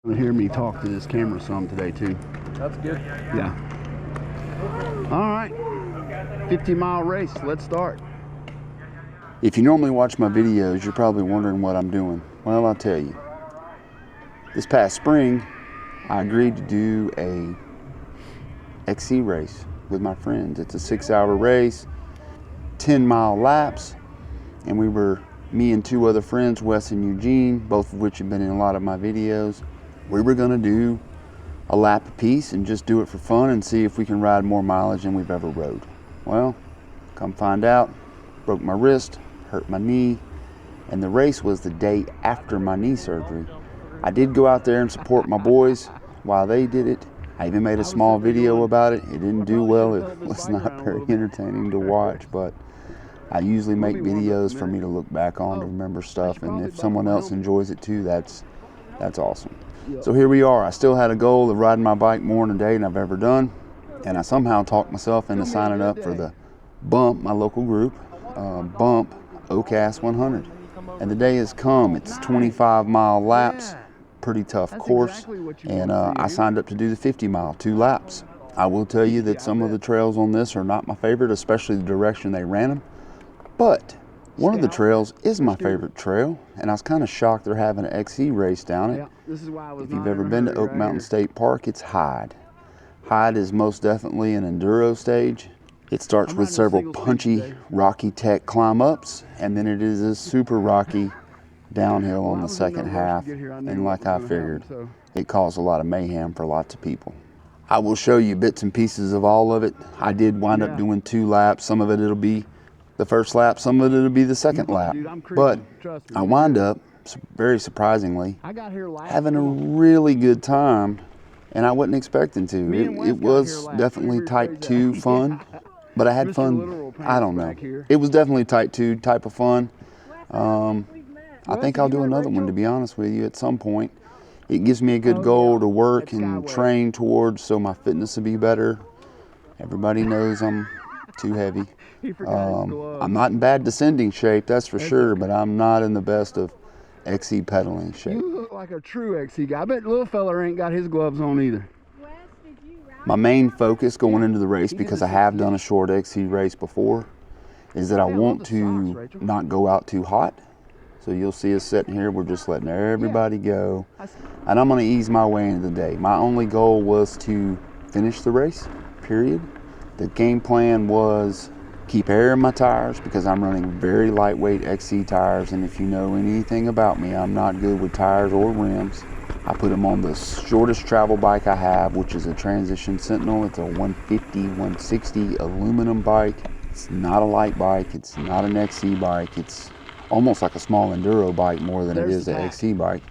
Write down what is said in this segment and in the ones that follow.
You'll hear me talk to this camera some today too. That's good. Yeah. All right. 50-mile race. Let's start. If you normally watch my videos, you're probably wondering what I'm doing. Well, I'll tell you. This past spring, I agreed to do a XC race with my friends. It's a 6-hour race, 10-mile laps, and me and 2 other friends, Wes and Eugene, both of which have been in a lot of my videos. We were gonna do a lap apiece and just do it for fun and see if we can ride more mileage than we've ever rode. Well, come find out, broke my wrist, hurt my knee, and the race was the day after my knee surgery. I did go out there and support my boys while they did it. I even made a small video about it. It didn't do well. It was not very entertaining to watch, but I usually make videos for me to look back on to remember stuff, and if someone else enjoys it too, that's awesome. So here we are. I still had a goal of riding my bike more in a day than I've ever done, and I somehow talked myself into signing up for the Bump, my local group, Bump OCAS 100. And the day has come. It's 25-mile laps, pretty tough course, and I signed up to do the 50-mile, 2 laps. I will tell you that some of the trails on this are not my favorite, especially the direction they ran them, but one of the trails is my favorite trail, and I was kind of shocked they're having an XC race down it. If you've ever been to Oak Mountain State Park, it's Hyde. Hyde is most definitely an enduro stage. It starts with several punchy, rocky tech climb ups, and then it is a super rocky downhill on the second half, and like I figured, it caused a lot of mayhem for lots of people. I will show you bits and pieces of all of it. I did wind up doing 2 laps. Some of it it'll be the first lap, some of it'll be the second lap. But I wind up, very surprisingly, having a really good time, and I wasn't expecting to. It was definitely type 2 fun, but I had fun, I don't know. It was definitely type 2 type of fun. I think I'll do another one, to be honest with you, at some point. It gives me a good goal to work and train towards so my fitness will be better. Everybody knows I'm too heavy. I'm not in bad descending shape, that's for sure, but I'm not in the best of XC pedaling shape. You look like a true XC guy. I bet little fella ain't got his gloves on either. My main focus going into the race, because I have done a short XC race before, is that I want to not go out too hot. So you'll see us sitting here, we're just letting everybody go. And I'm gonna ease my way into the day. My only goal was to finish the race, period. The game plan was keep air in my tires, because I'm running very lightweight XC tires, and if you know anything about me, I'm not good with tires or rims. I put them on the shortest travel bike I have, which is a Transition Sentinel. It's a 150, 160 aluminum bike. It's not a light bike, it's not an XC bike, it's almost like a small enduro bike more than it is an XC bike.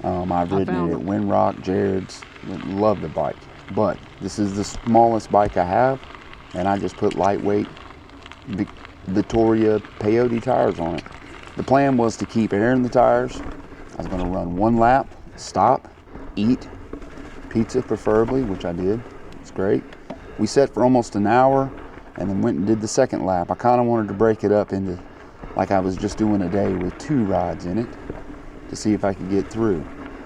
I've ridden it at Windrock, Jared's, love the bike. But this is the smallest bike I have, and I just put lightweight Vittoria peyote tires on it. The plan was to keep air in the tires. I was going to run 1 lap, stop, eat, pizza preferably, which I did. It's great. We sat for almost an hour and then went and did the second lap. I kind of wanted to break it up into like I was just doing a day with 2 rides in it to see if I could get through.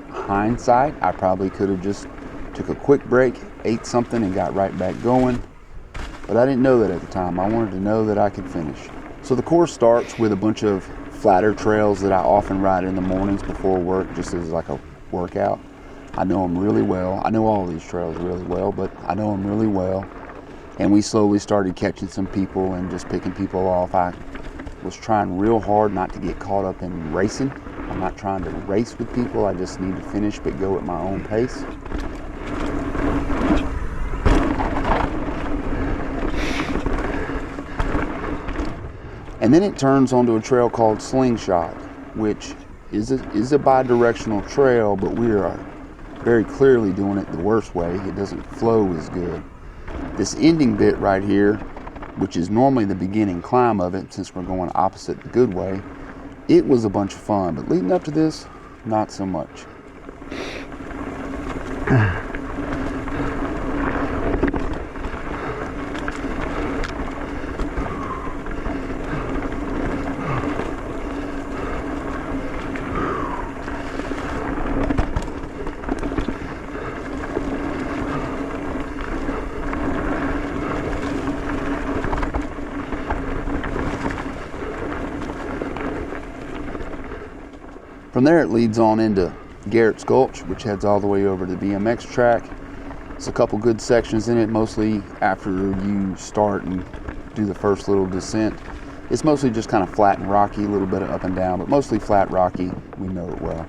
Hindsight, I probably could have just took a quick break, ate something, and got right back going. But I didn't know that at the time. I wanted to know that I could finish. So the course starts with a bunch of flatter trails that I often ride in the mornings before work, just as like a workout. I know them really well. I know all these trails really well, but I know them really well. And we slowly started catching some people and just picking people off. I was trying real hard not to get caught up in racing. I'm not trying to race with people. I just need to finish but go at my own pace. And then it turns onto a trail called Slingshot, which is a bi-directional trail, but we are very clearly doing it the worst way. It doesn't flow as good. This ending bit right here, which is normally the beginning climb of it, since we're going opposite the good way, it was a bunch of fun, but leading up to this, not so much. From there it leads on into Garrett Gulch, which heads all the way over to the BMX track. It's a couple good sections in it, mostly after you start and do the first little descent. It's mostly just kind of flat and rocky, a little bit of up and down, but mostly flat, rocky. We know it well.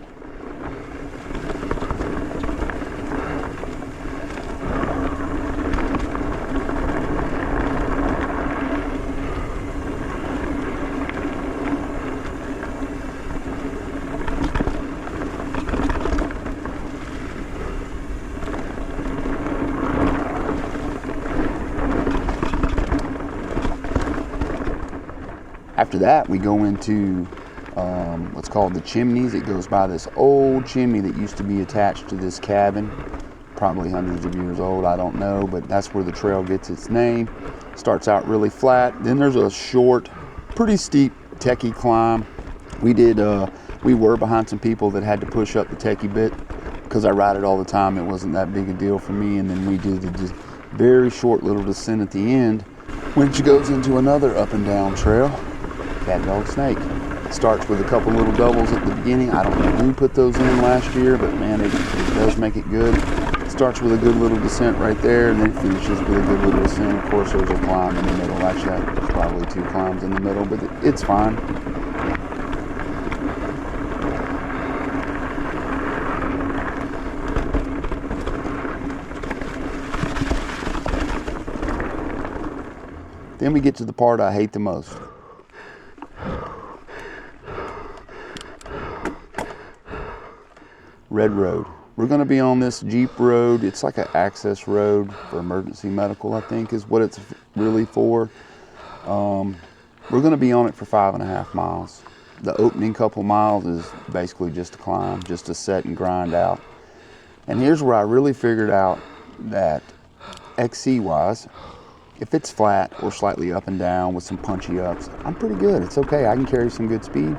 After that, we go into what's called the Chimneys. It goes by this old chimney that used to be attached to this cabin, probably hundreds of years old, I don't know, but that's where the trail gets its name. Starts out really flat. Then there's a short, pretty steep techie climb. We were behind some people that had to push up the techie bit. Because I ride it all the time, it wasn't that big a deal for me. And then we did the very short little descent at the end, which goes into another up and down trail. Cat, dog, snake. Starts with a couple little doubles at the beginning. I don't know who put those in last year, but man, it does make it good. Starts with a good little descent right there, and then finishes with a good little descent. Of course, there's a climb in the middle. Actually, there's probably 2 climbs in the middle, but it's fine. Then we get to the part I hate the most. Red Road. We're going to be on this Jeep road. It's like an access road for emergency medical, I think is what it's really for. We're going to be on it for 5.5 miles. The opening couple miles is basically just a climb, just a set and grind out. And here's where I really figured out that XC wise, if it's flat or slightly up and down with some punchy ups, I'm pretty good. It's okay. I can carry some good speed.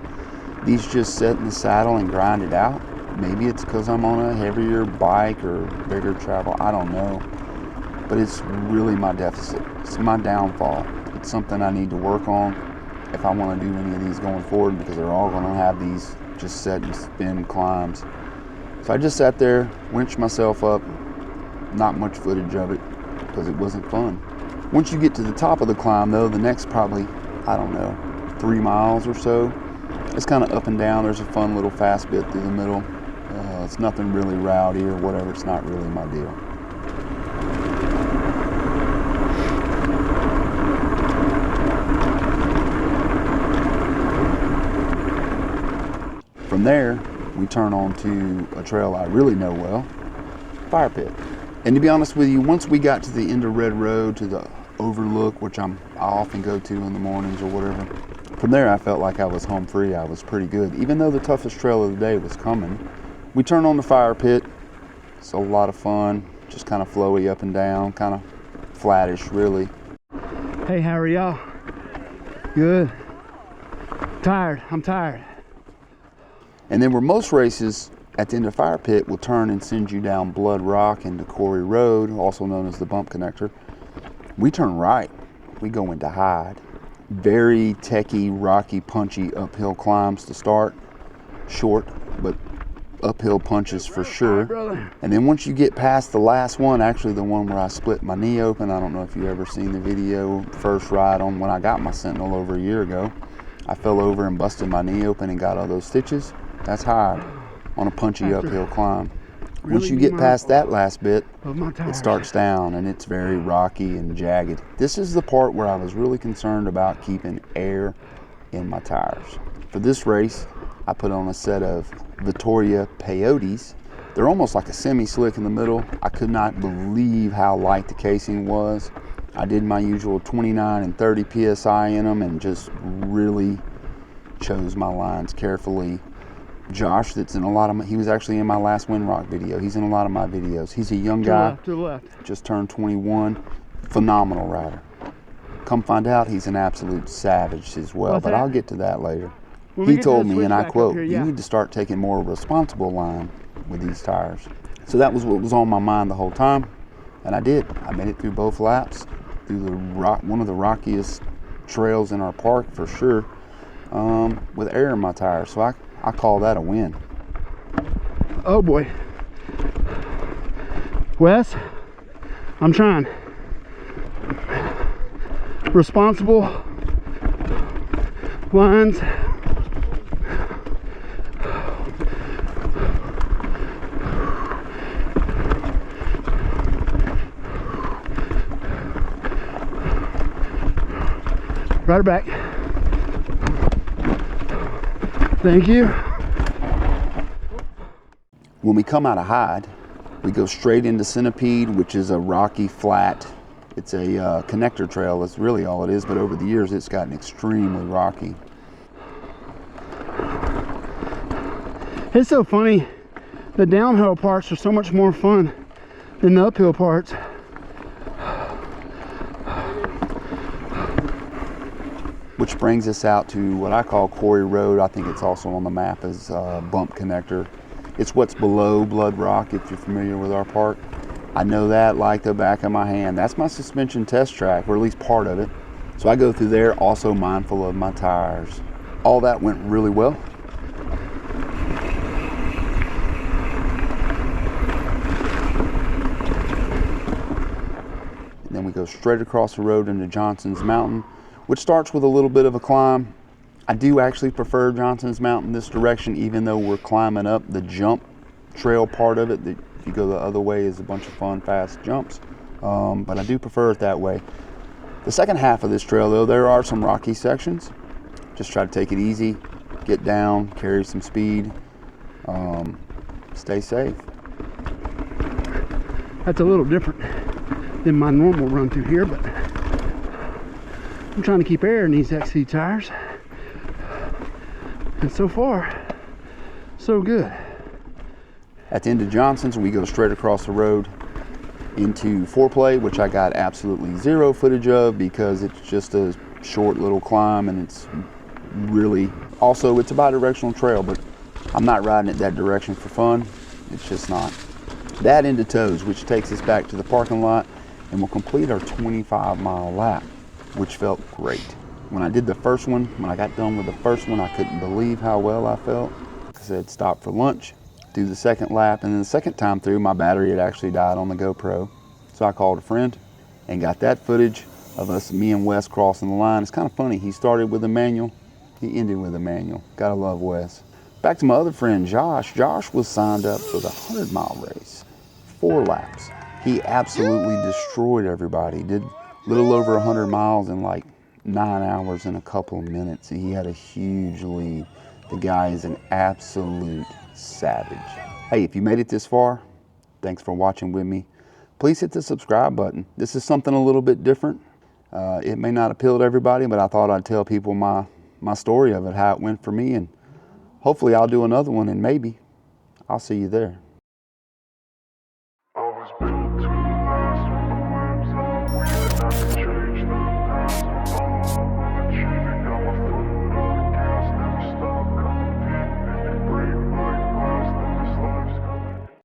These just set in the saddle and grind it out. Maybe it's because I'm on a heavier bike or bigger travel. I don't know. But it's really my deficit. It's my downfall. It's something I need to work on if I want to do any of these going forward, because they're all going to have these just set and spin climbs. So I just sat there, winched myself up. Not much footage of it because it wasn't fun. Once you get to the top of the climb though, the next probably, I don't know, 3 miles or so, it's kind of up and down. There's a fun little fast bit through the middle. It's nothing really rowdy or whatever. It's not really my deal. From there, we turn on to a trail I really know well, Fire Pit. And to be honest with you, once we got to the end of Red Road to the overlook, which I often go to in the mornings or whatever, from there I felt like I was home free. I was pretty good. Even though the toughest trail of the day was coming, we turned on the Fire Pit. It's a lot of fun, just kind of flowy up and down, kind of flattish really. Hey, how are y'all? Good. Tired, I'm tired. And then where most races at the end of Fire Pit will turn and send you down Blood Rock into Cory Road, also known as the bump connector, we turn right. We go into Hyde. Very techie, rocky, punchy uphill climbs to start. Short, but uphill punches for sure. And then once you get past the last one, actually the one where I split my knee open, I don't know if you've ever seen the video, first ride on when I got my Sentinel over a year ago. I fell over and busted my knee open and got all those stitches. That's Hyde on a punchy uphill climb. Once you get past that last bit, it starts down and it's very rocky and jagged. This is the part where I was really concerned about keeping air in my tires. For this race, I put on a set of Vittoria Peyotes. They're almost like a semi-slick in the middle. I could not believe how light the casing was. I did my usual 29 and 30 PSI in them and just really chose my lines carefully. Josh, that's in a lot of he was actually in my last Windrock video. He's in a lot of my videos. He's a young guy, To the left. just turned 21, phenomenal rider. Come find out he's an absolute savage as well, but I'll get to that later. He told me, and I quote, you need to start taking more responsible line with these tires. So that was what was on my mind the whole time, and I did. I made it through both laps, through the one of the rockiest trails in our park for sure, with air in my tires. So I call that a win. Oh boy. Wes, I'm trying. Responsible lines. Right back. Thank you. When we come out of Hyde, we go straight into Centipede, which is a rocky flat. It's a connector trail. That's really all it is, but over the years it's gotten extremely rocky. It's so funny. The downhill parts are so much more fun than the uphill parts. Which brings us out to what I call Cory Road. I think it's also on the map as Bump Connector. It's what's below Blood Rock, if you're familiar with our park. I know that like the back of my hand. That's my suspension test track, or at least part of it. So I go through there, also mindful of my tires. All that went really well. And then we go straight across the road into Johnson's Mountain, which starts with a little bit of a climb. I do actually prefer Johnson's Mountain this direction, even though we're climbing up the jump trail part of it. If you go the other way, is a bunch of fun, fast jumps. But I do prefer it that way. The second half of this trail, though, there are some rocky sections. Just try to take it easy, get down, carry some speed, stay safe. That's a little different than my normal run through here, but I'm trying to keep air in these XC tires. And so far, so good. At the end of Johnson's, we go straight across the road into Foreplay, which I got absolutely zero footage of because it's just a short little climb, and it's really, also it's a bi-directional trail, but I'm not riding it that direction for fun. It's just not. That into Toes, which takes us back to the parking lot, and we'll complete our 25-mile lap, which felt great. When I did the first one, when I got done with the first one, I couldn't believe how well I felt. I said stop for lunch, do the second lap, and then the second time through, my battery had actually died on the GoPro. So I called a friend and got that footage of us, me and Wes, crossing the line. It's kind of funny, he started with a manual, he ended with a manual. Gotta love Wes. Back to my other friend, Josh. Josh was signed up for the 100-mile race, 4 laps. He absolutely destroyed everybody. Did a little over 100 miles in like 9 hours and a couple of minutes. He had a huge lead. The guy is an absolute savage. Hey, if you made it this far, thanks for watching with me. Please hit the subscribe button. This is something a little bit different. It may not appeal to everybody, but I thought I'd tell people my story of it, how it went for me, and hopefully I'll do another one, and maybe I'll see you there.